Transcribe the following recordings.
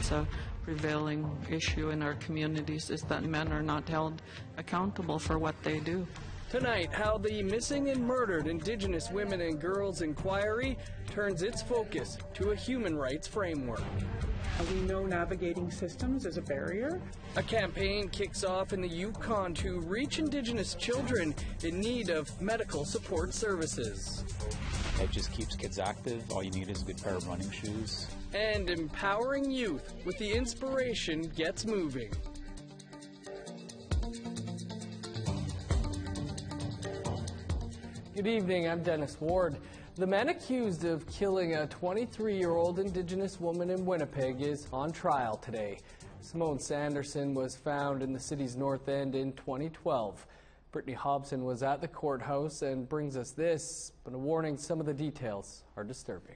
that's a prevailing issue in our communities, is that men are not held accountable for what they do. Tonight, how the Missing and Murdered Indigenous Women and Girls Inquiry turns its focus to a human rights framework. We know navigating systems is a barrier. A campaign kicks off in the Yukon to reach Indigenous children in need of medical support services. It just keeps kids active. All you need is a good pair of running shoes. And empowering youth with the inspiration Gets Moving. Good evening, I'm Dennis Ward. The man accused of killing a 23-year-old Indigenous woman in Winnipeg is on trial today. Simone Sanderson was found in the city's north end in 2012. Brittany Hobson was at the courthouse and brings us this, but a warning, some of the details are disturbing.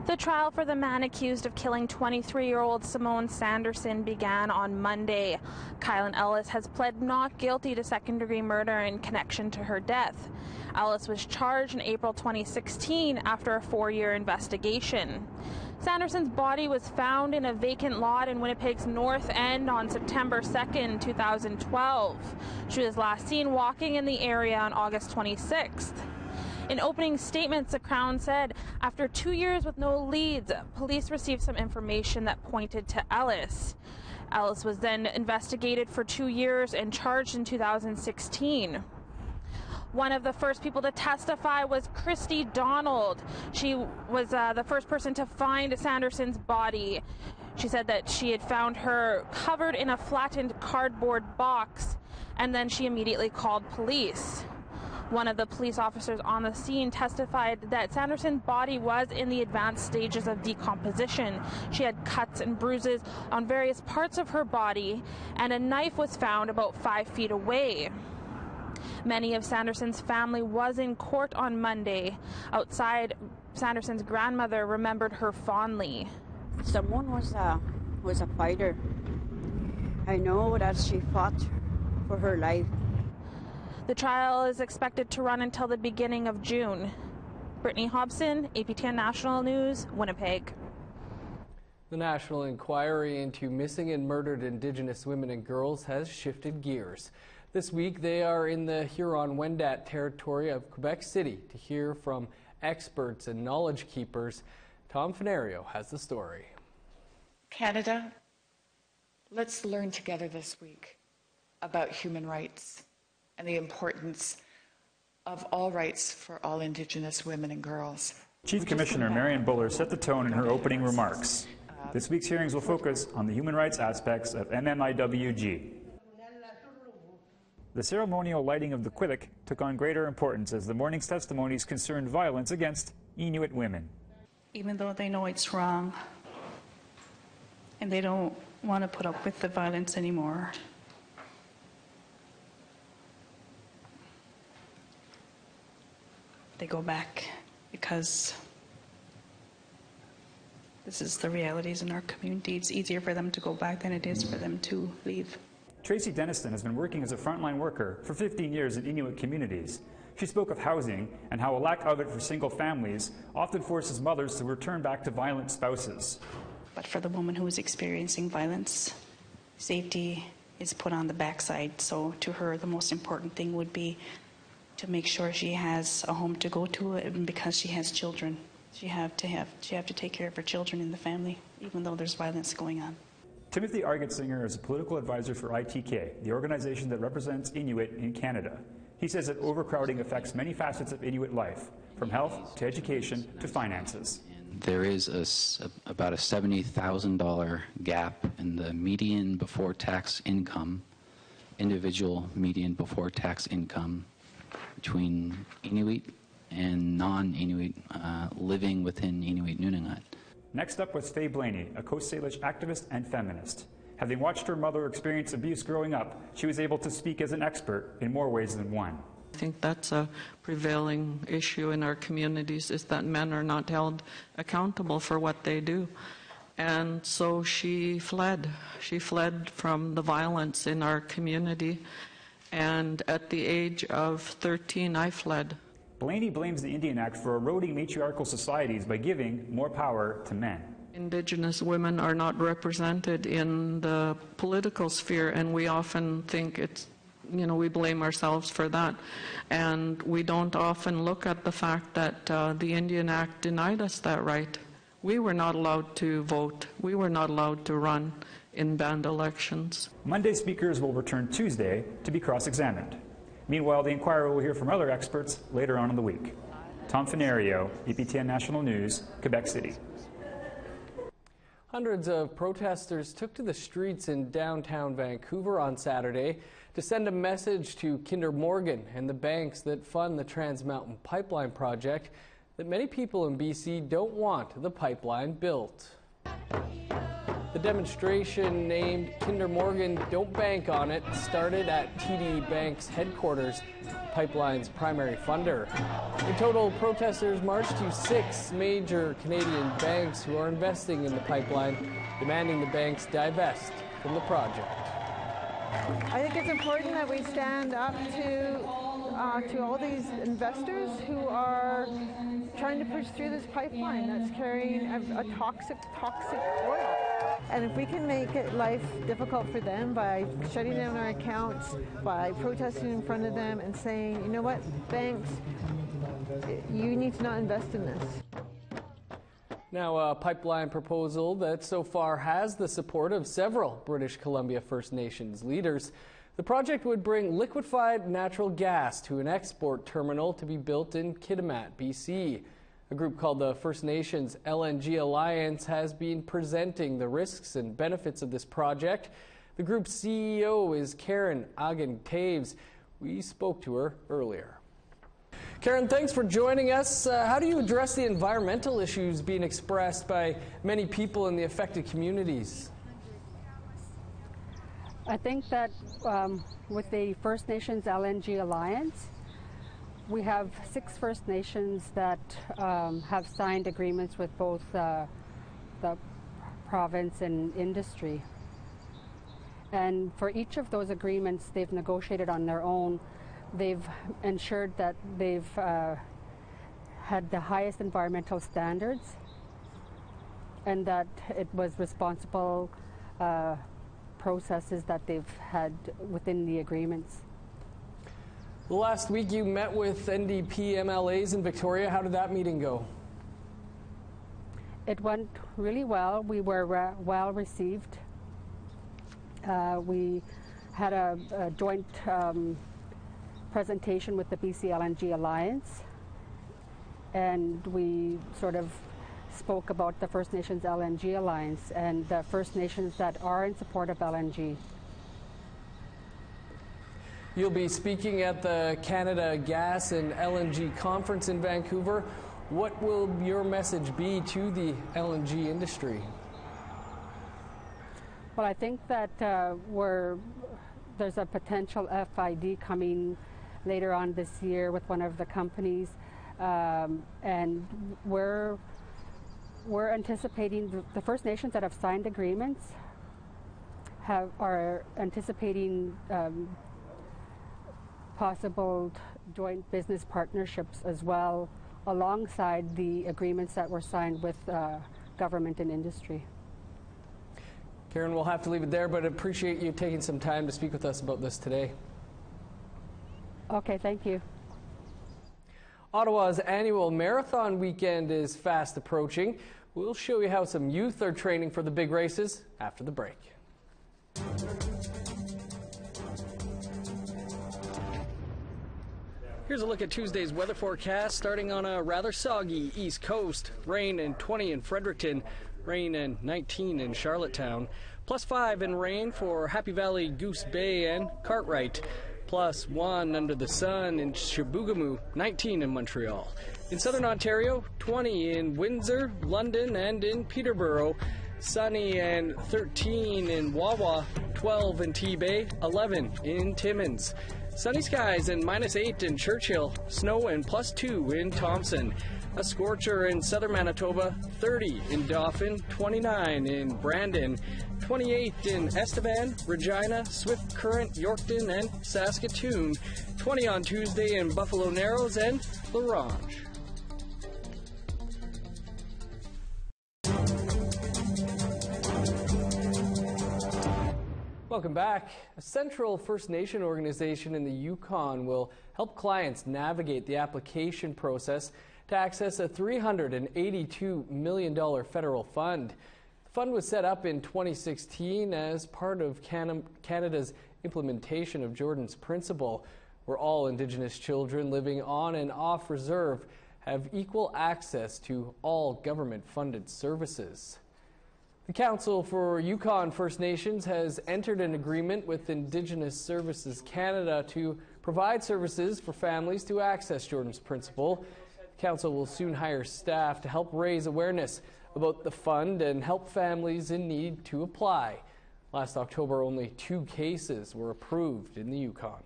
The trial for the man accused of killing 23-year-old Simone Sanderson began on Monday. Kylan Ellis has pled not guilty to second-degree murder in connection to her death. Ellis was charged in April 2016 after a 4-year investigation. Sanderson's body was found in a vacant lot in Winnipeg's North End on September 2nd, 2012. She was last seen walking in the area on August 26th. In opening statements, the Crown said, after 2 years with no leads, police received some information that pointed to Ellis. Ellis was then investigated for 2 years and charged in 2016. One of the first people to testify was Christy Donald. She was the first person to find Sanderson's body. She said that she had found her covered in a flattened cardboard box, and then she immediately called police. One of the police officers on the scene testified that Sanderson's body was in the advanced stages of decomposition. She had cuts and bruises on various parts of her body, and a knife was found about 5 feet away. Many of Sanderson's family was in court on Monday. Outside, Sanderson's grandmother remembered her fondly. Simone was a fighter. I know that she fought for her life. The trial is expected to run until the beginning of June. Brittany Hobson, APTN National News, Winnipeg. The National Inquiry into Missing and Murdered Indigenous Women and Girls has shifted gears. This week they are in the Huron-Wendat territory of Quebec City to hear from experts and knowledge keepers. Tom Fenario has the story. Canada, let's learn together this week about human rights and the importance of all rights for all Indigenous women and girls. Chief Commissioner Marion Buller set the tone in her opening remarks. This week's hearings will focus on the human rights aspects of MMIWG. The ceremonial lighting of the Quillic took on greater importance as the morning's testimonies concerned violence against Inuit women. Even though they know it's wrong and they don't want to put up with the violence anymore, they go back because this is the realities in our community. It's easier for them to go back than it is for them to leave. Tracy Denniston has been working as a frontline worker for 15 years in Inuit communities. She spoke of housing and how a lack of it for single families often forces mothers to return back to violent spouses. But for the woman who is experiencing violence, safety is put on the backside. So to her, the most important thing would be to make sure she has a home to go to, and because she has children, she have to take care of her children in the family, even though there's violence going on. Timothy Argetsinger is a political advisor for ITK, the organization that represents Inuit in Canada. He says that overcrowding affects many facets of Inuit life, from health to education to finances. There is about a $70,000 gap in the median before tax income, individual median before tax income, between Inuit and non-Inuit living within Inuit Nunangat. Next up was Faye Blaney, a Coast Salish activist and feminist. Having watched her mother experience abuse growing up, she was able to speak as an expert in more ways than one. I think that's a prevailing issue in our communities, is that men are not held accountable for what they do. And so she fled. She fled from the violence in our community. And at the age of 13, I fled. Blaney blames the Indian Act for eroding matriarchal societies by giving more power to men. Indigenous women are not represented in the political sphere, and we often think it's, we blame ourselves for that. And we don't often look at the fact that the Indian Act denied us that right. We were not allowed to vote. We were not allowed to run in banned elections. Monday speakers will return Tuesday to be cross-examined. Meanwhile, the inquiry will hear from other experts later on in the week. Tom Fenario, APTN National News, Quebec City. Hundreds of protesters took to the streets in downtown Vancouver on Saturday to send a message to Kinder Morgan and the banks that fund the Trans Mountain Pipeline project that many people in BC don't want the pipeline built. The demonstration, named Kinder Morgan Don't Bank on It, started at TD Bank's headquarters, pipeline's primary funder. In total, protesters marched to 6 major Canadian banks who are investing in the pipeline, demanding the banks divest from the project. I think it's important that we stand up to all these investors who are trying to push through this pipeline that's carrying a toxic oil. And if we can make life difficult for them by shutting down our accounts, by protesting in front of them and saying, you know what, banks, you need to not invest in this. Now, a pipeline proposal that so far has the support of several British Columbia First Nations leaders. The project would bring liquefied natural gas to an export terminal to be built in Kitimat, BC. A group called the First Nations LNG Alliance has been presenting the risks and benefits of this project. The group's CEO is Karen Agan-Taves. We spoke to her earlier. Karen, thanks for joining us. How do you address the environmental issues being expressed by many people in the affected communities? I think that with the First Nations LNG Alliance, we have 6 First Nations that have signed agreements with both the province and industry. And for each of those agreements, they've negotiated on their own. They've ensured that they've had the highest environmental standards and that it was responsible processes that they've had within the agreements. Last week you met with NDP MLAs in Victoria. How did that meeting go? It went really well. We were well received. We had a joint presentation with the BC LNG Alliance, and we sort of spoke about the First Nations LNG Alliance and the First Nations that are in support of LNG. You'll be speaking at the Canada Gas and LNG Conference in Vancouver. What will your message be to the LNG industry? Well, I think that there's a potential FID coming later on this year with one of the companies, and we're anticipating the First Nations that have signed agreements are anticipating possible joint business partnerships as well, alongside the agreements that were signed with government and industry. Karen, we'll have to leave it there, but appreciate you taking some time to speak with us about this today. Okay, thank you. Ottawa's annual marathon weekend is fast approaching. We'll show you how some youth are training for the big races after the break. Here's a look at Tuesday's weather forecast, starting on a rather soggy east coast. Rain and 20 in Fredericton, rain and 19 in Charlottetown, +5 in rain for Happy Valley, Goose Bay and Cartwright, +1 under the sun in Chibougamau, 19 in Montreal. In southern Ontario, 20 in Windsor, London and in Peterborough, sunny and 13 in Wawa, 12 in T-Bay, 11 in Timmins. Sunny skies and -8 in Churchill, snow and +2 in Thompson. A scorcher in southern Manitoba, 30 in Dauphin, 29 in Brandon, 28 in Estevan, Regina, Swift Current, Yorkton, and Saskatoon, 20 on Tuesday in Buffalo Narrows and La Ronge. Welcome back. A central First Nation organization in the Yukon will help clients navigate the application process to access a $382 million federal fund. The fund was set up in 2016 as part of Canada's implementation of Jordan's Principle, where all Indigenous children living on and off reserve have equal access to all government-funded services. The Council for Yukon First Nations has entered an agreement with Indigenous Services Canada to provide services for families to access Jordan's Principle. The Council will soon hire staff to help raise awareness about the fund and help families in need to apply. Last October, only 2 cases were approved in the Yukon.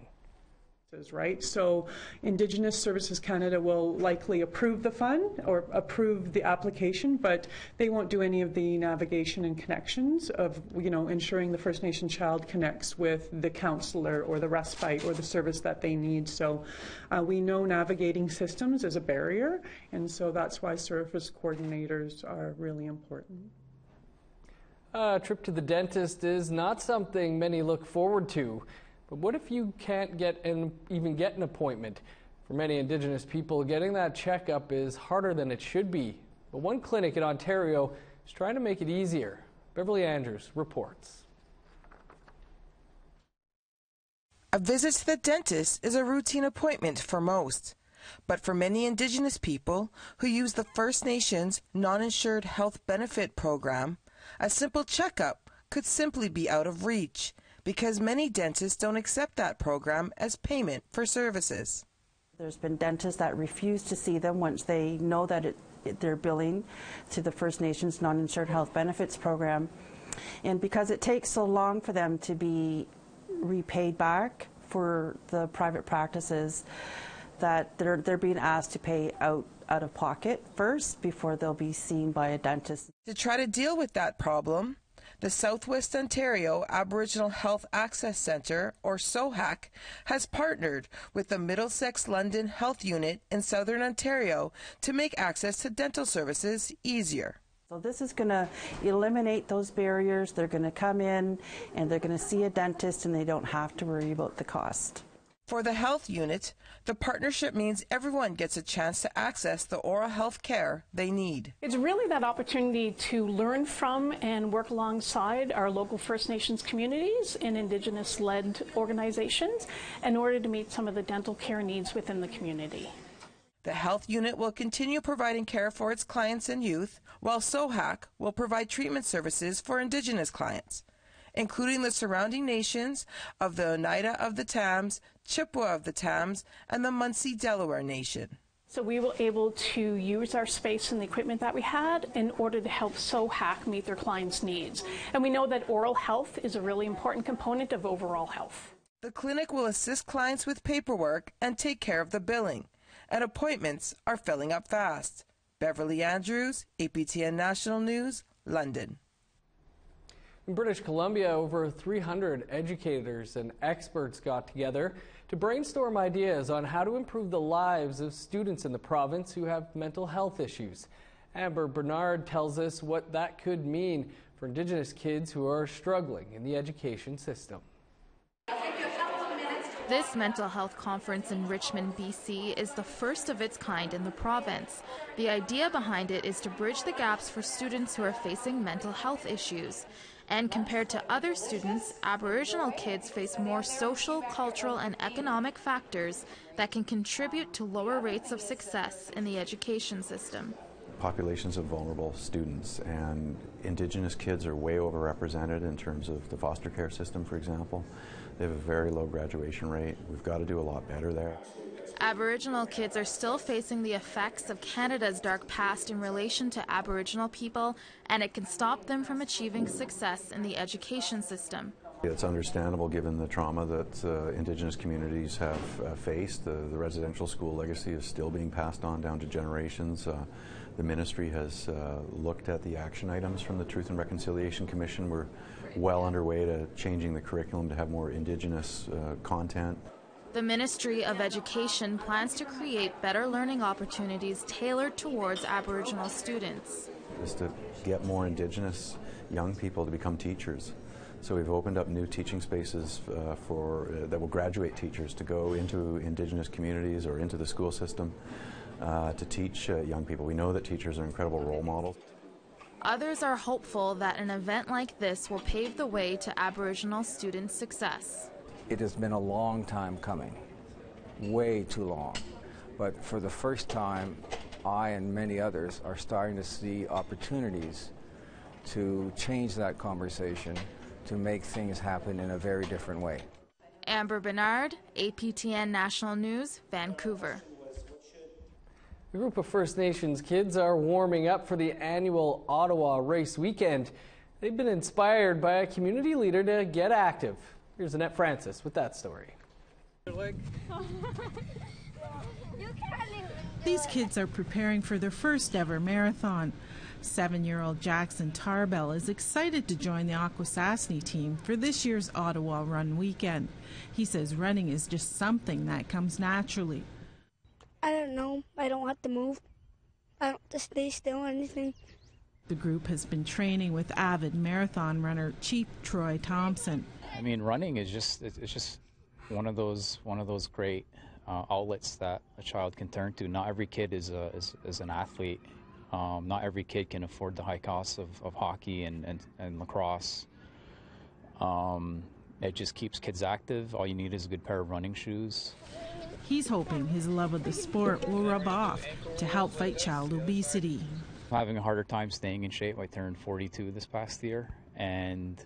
Right, so Indigenous Services Canada will likely approve the fund or approve the application, but they won't do any of the navigation and connections of, ensuring the First Nation child connects with the counselor or the respite or the service that they need. So we know navigating systems is a barrier, and so that's why service coordinators are really important. A trip to the dentist is not something many look forward to. But what if you can't even get an appointment? For many Indigenous people, getting that checkup is harder than it should be. But one clinic in Ontario is trying to make it easier. Beverly Andrews reports. A visit to the dentist is a routine appointment for most. But for many Indigenous people who use the First Nations non-insured health benefit program, a simple checkup could simply be out of reach, because many dentists don't accept that program as payment for services. There's been dentists that refuse to see them once they know that they're billing to the First Nations non-insured health benefits program. And because it takes so long for them to be repaid back for the private practices, that they're being asked to pay out of pocket first before they'll be seen by a dentist. To try to deal with that problem, the Southwest Ontario Aboriginal Health Access Centre, or SOHAC, has partnered with the Middlesex London Health Unit in Southern Ontario to make access to dental services easier. So this is going to eliminate those barriers. They're going to come in and they're going to see a dentist and they don't have to worry about the cost. For the health unit, the partnership means everyone gets a chance to access the oral health care they need. It's really that opportunity to learn from and work alongside our local First Nations communities and Indigenous-led organizations in order to meet some of the dental care needs within the community. The health unit will continue providing care for its clients and youth, while SOHAC will provide treatment services for Indigenous clients, including the surrounding nations of the Oneida of the Tams, Chippewa of the Tams, and the Munsee Delaware Nation. So we were able to use our space and the equipment that we had in order to help SOHAC meet their clients' needs. And we know that oral health is a really important component of overall health. The clinic will assist clients with paperwork and take care of the billing, and appointments are filling up fast. Beverly Andrews, APTN National News, London. In British Columbia, over 300 educators and experts got together to brainstorm ideas on how to improve the lives of students in the province who have mental health issues. Amber Bernard tells us what that could mean for Indigenous kids who are struggling in the education system. This mental health conference in Richmond, BC is the first of its kind in the province. The idea behind it is to bridge the gaps for students who are facing mental health issues. And compared to other students, Aboriginal kids face more social, cultural, and economic factors that can contribute to lower rates of success in the education system. Populations of vulnerable students, and Indigenous kids are way overrepresented in terms of the foster care system, for example. They have a very low graduation rate. We've got to do a lot better there. Aboriginal kids are still facing the effects of Canada's dark past in relation to Aboriginal people, and it can stop them from achieving success in the education system. It's understandable given the trauma that Indigenous communities have faced. The residential school legacy is still being passed on down to generations. The ministry has looked at the action items from the Truth and Reconciliation Commission. We're well underway to changing the curriculum to have more Indigenous content. The Ministry of Education plans to create better learning opportunities tailored towards Aboriginal students. Is to get more Indigenous young people to become teachers. So we've opened up new teaching spaces that will graduate teachers to go into Indigenous communities or into the school system to teach young people. We know that teachers are incredible role models. Others are hopeful that an event like this will pave the way to Aboriginal students' success. It has been a long time coming, way too long. But for the first time, I and many others are starting to see opportunities to change that conversation, to make things happen in a very different way. Amber Bernard, APTN National News, Vancouver. A group of First Nations kids are warming up for the annual Ottawa Race Weekend. They've been inspired by a community leader to get active. Here's Annette Francis with that story. These kids are preparing for their first ever marathon. 7-year-old Jackson Tarbell is excited to join the Akwesasne team for this year's Ottawa Run Weekend. He says running is just something that comes naturally. I don't know. I don't have to move. I don't have to stay still or anything. The group has been training with avid marathon runner Chief Troy Thompson. I mean, running is it's just one of those great outlets that a child can turn to. Not every kid is an athlete. Not every kid can afford the high costs of hockey and lacrosse. It just keeps kids active. All you need is a good pair of running shoes. He's hoping his love of the sport will rub off to help fight child obesity. I'm having a harder time staying in shape. I turned 42 this past year, and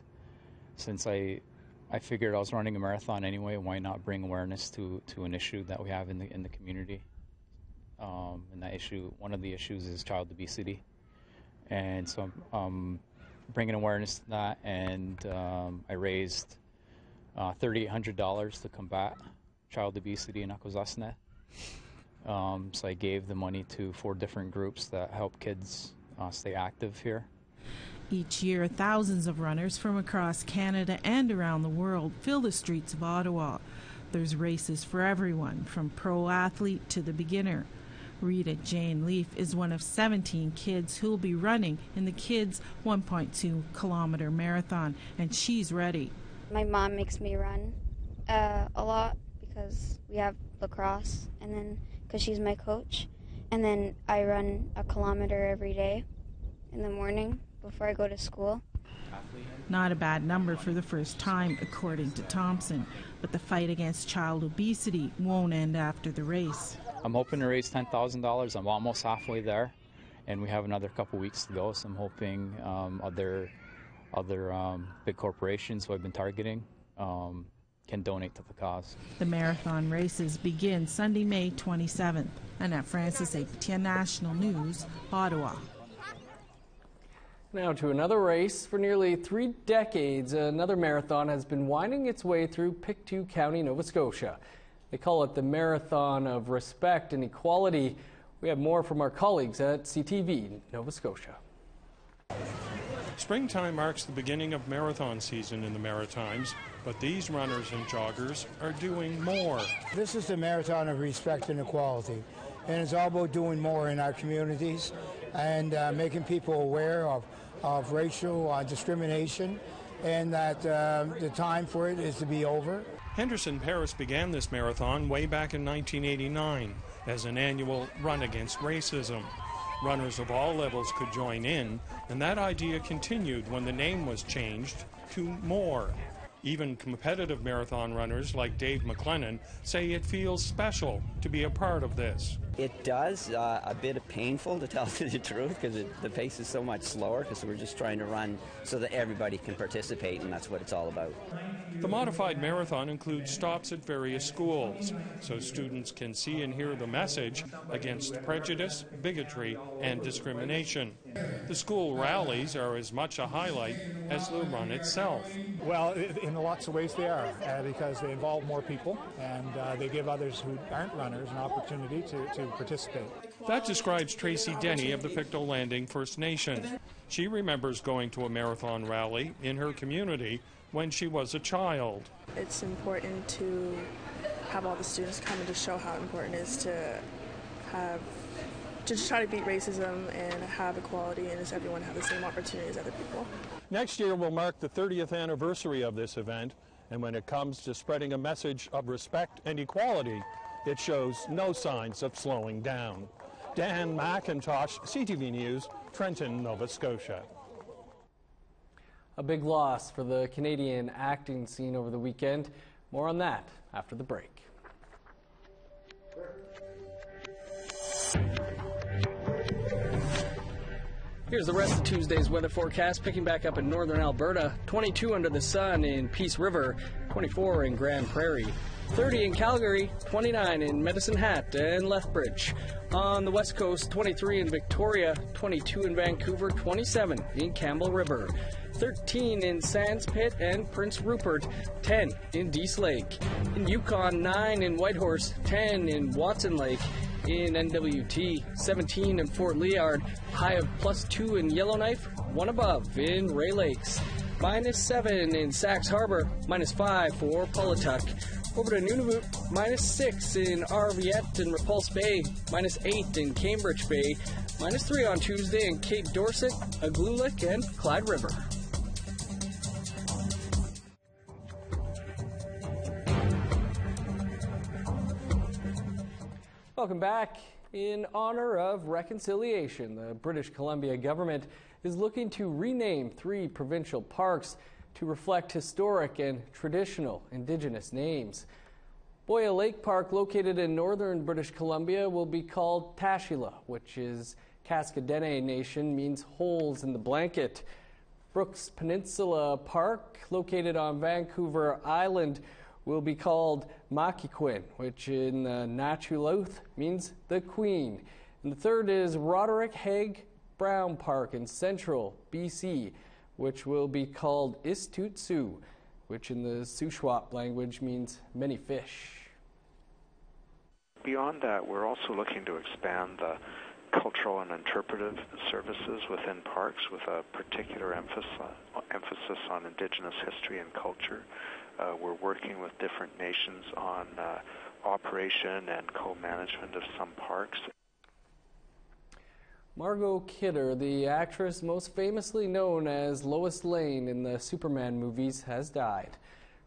since I figured I was running a marathon anyway, why not bring awareness to an issue that we have in the community? And that issue, one of the issues is child obesity, and so I'm bringing awareness to that. And I raised $3,800 to combat child obesity in Akwesasne. So I gave the money to 4 different groups that help kids stay active here. Each year, thousands of runners from across Canada and around the world fill the streets of Ottawa. There's races for everyone, from pro athlete to the beginner. Rita Jane Leaf is one of 17 kids who will be running in the kids' 1.2-kilometer marathon, and she's ready. My mom makes me run a lot because we have lacrosse, and then because she's my coach. And then I run a kilometer every day in the morning before I go to school. Not a bad number for the first time, according to Thompson, but the fight against child obesity won't end after the race. I'm hoping to raise $10,000. I'm almost halfway there, and we have another couple weeks to go, so I'm hoping other big corporations who I've been targeting can donate to the cause. The marathon races begin Sunday, May 27th. Annette Francis, APTN National News, Ottawa. Now to another race. For nearly 3 decades, another marathon has been winding its way through Pictou County, Nova Scotia. They call it the Marathon of Respect and Equality. We have more from our colleagues at CTV, Nova Scotia. Springtime marks the beginning of marathon season in the Maritimes, but these runners and joggers are doing more. This is the Marathon of Respect and Equality, and it's all about doing more in our communities and making people aware of racial discrimination, and that the time for it is to be over. Henderson Paris began this marathon way back in 1989 as an annual run against racism. Runners of all levels could join in, and that idea continued when the name was changed to MORE. Even competitive marathon runners like Dave McLennan say it feels special to be a part of this. It does, a bit painful to tell you the truth, because the pace is so much slower, because we're just trying to run so that everybody can participate, and that's what it's all about. The modified marathon includes stops at various schools, so students can see and hear the message against prejudice, bigotry, and discrimination. The school rallies are as much a highlight as the run itself. Well, in lots of ways they are, because they involve more people, and they give others who aren't runners an opportunity to participate. That describes Tracy Denny of the Pictou Landing First Nation. She remembers going to a marathon rally in her community when she was a child. It's important to have all the students come and to show how important it is to have just try to beat racism and have equality and just everyone have the same opportunity as other people. Next year will mark the 30th anniversary of this event, and when it comes to spreading a message of respect and equality, it shows no signs of slowing down. Dan McIntosh, CTV News, Trenton, Nova Scotia. A big loss for the Canadian acting scene over the weekend. More on that after the break. Here's the rest of Tuesday's weather forecast, picking back up in northern Alberta. 22 under the sun in Peace River, 24 in Grand Prairie, 30 in Calgary, 29 in Medicine Hat and Lethbridge. On the west coast, 23 in Victoria, 22 in Vancouver, 27 in Campbell River, 13 in Sands Pit and Prince Rupert, 10 in Dease Lake. In Yukon, 9 in Whitehorse, 10 in Watson Lake. In NWT, 17 in Fort Liard, high of +2 in Yellowknife, 1 above in Ray Lakes. -7 in Sax Harbor, -5 for Pawlatuck. Over to Nunavut, -6 in Arviette and Repulse Bay, -8 in Cambridge Bay, -3 on Tuesday in Cape Dorset, Aglulick and Clyde River. Welcome back. In honor of reconciliation, the British Columbia government is looking to rename 3 provincial parks to reflect historic and traditional Indigenous names. Boya Lake Park, located in northern British Columbia, will be called Tashila, which is Cascadene Nation, means holes in the blanket. Brooks Peninsula Park, located on Vancouver Island, will be called Makikwin, which in Natuluth means the Queen. And the third is Roderick Haig Brown Park in central BC, which will be called Istutsu, which in the Shuswap language means many fish. Beyond that, we're also looking to expand the cultural and interpretive services within parks with a particular emphasis on Indigenous history and culture. We're working with different nations on operation and co-management of some parks. Margot Kidder, the actress most famously known as Lois Lane in the Superman movies, has died.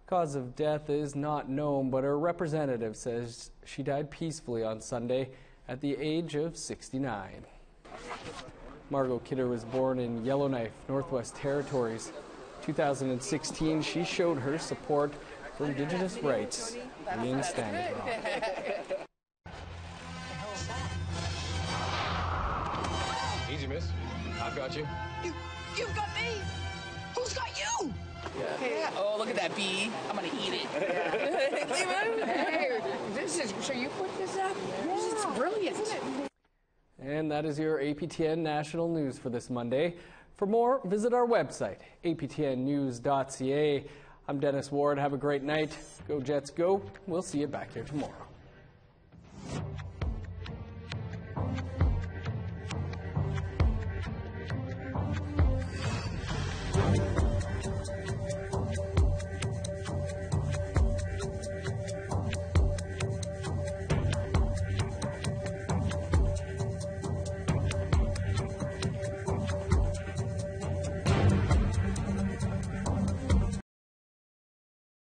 Cause of death is not known, but her representative says she died peacefully on Sunday at the age of 69. Margot Kidder was born in Yellowknife, Northwest Territories. 2016, she showed her support for Indigenous rights in Standing Rock. Easy, miss. I've got you. You've got me. Who's got you? Yeah. Oh, look at that bee. I'm going to eat it. Hey, this is, so you put this up? Yeah. It's brilliant. And that is your APTN National News for this Monday. For more, visit our website, aptnnews.ca. I'm Dennis Ward. Have a great night. Go Jets, go. We'll see you back here tomorrow.